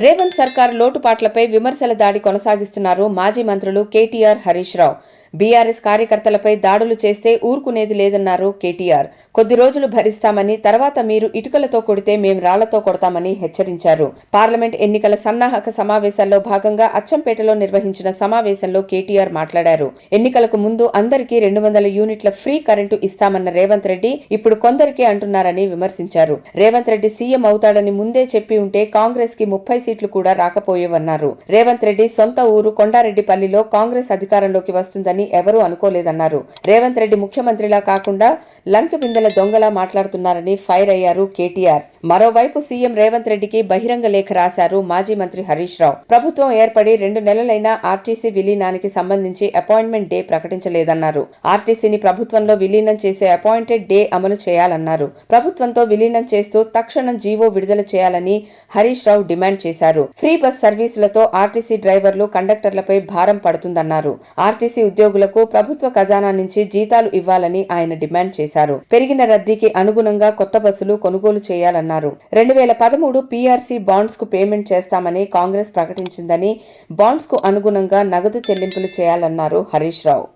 రేవంత్ సర్కార్ లోటుపాట్లపై విమర్శల దాడి కొనసాగిస్తున్నారు మాజీ మంత్రులు కేటీఆర్, హరీష్ రావు. బీఆర్ఎస్ కార్యకర్తలపై దాడులు చేస్తే ఊరుకునేది లేదన్నారు కేటీఆర్. కొద్ది రోజులు భరిస్తామని, తర్వాత మీరు ఇటుకలతో కొడితే మేం రాళ్లతో కొడతామని హెచ్చరించారు. పార్లమెంట్ ఎన్నికల సన్నాహక సమావేశాల్లో భాగంగా అచ్చంపేటలో నిర్వహించిన సమావేశంలో కేటీఆర్ మాట్లాడారు. ఎన్నికలకు ముందు అందరికీ 200 యూనిట్ల ఫ్రీ కరెంటు ఇస్తామన్న రేవంత్ రెడ్డి ఇప్పుడు కొందరికే అంటున్నారని విమర్శించారు. రేవంత్ రెడ్డి సీఎం అవుతాడని ముందే చెప్పి ఉంటే కాంగ్రెస్ కి 30 సీట్లు కూడా రాకపోయేవన్నారు. రేవంత్ రెడ్డి సొంత ఊరు కొండారెడ్డిపల్లిలో కాంగ్రెస్ అధికారంలోకి వస్తుందని ఎవరూ అనుకోలేదన్నారు. రేవంత్ రెడ్డి ముఖ్యమంత్రిలా కాకుండా లంక బిందెల దొంగలా మాట్లాడుతున్నారని ఫైర్ అయ్యారు కేటీఆర్. మరోవైపు సీఎం రేవంత్ రెడ్డికి బహిరంగ లేఖ రాశారు మాజీ మంత్రి హరీష్ రావు. ప్రభుత్వం ఏర్పడి 2 నెలలైనా ఆర్టీసీ విలీనానికి సంబంధించి అపాయింట్మెంట్ డే ప్రకటించలేదన్నారు. ఆర్టీసీని ప్రభుత్వంలో విలీనం చేసే అపాయింటెడ్ డే అమలు చేయాలన్నారు. ప్రభుత్వంతో విలీనం చేస్తూ తక్షణం జీవో విడుదల చేయాలని హరీష్ రావు డిమాండ్ చేశారు. ఫ్రీ బస్ సర్వీసులతో ఆర్టీసీ డ్రైవర్లు, కండక్టర్లపై భారం పడుతుందన్నారు. ఆర్టీసీ ఉద్యోగులకు ప్రభుత్వ ఖజానా నుంచి జీతాలు ఇవ్వాలని ఆయన డిమాండ్ చేశారు. పెరిగిన రద్దీకి అనుగుణంగా కొత్త బస్సులు కొనుగోలు చేయాలన్నారు. 2013 పీఆర్సీ బాండ్స్ కు పేమెంట్ చేస్తామని కాంగ్రెస్ ప్రకటించిందని, బాండ్స్ కు అనుగుణంగా నగదు చెల్లింపులు చేయాలన్నారు హరీష్ రావు.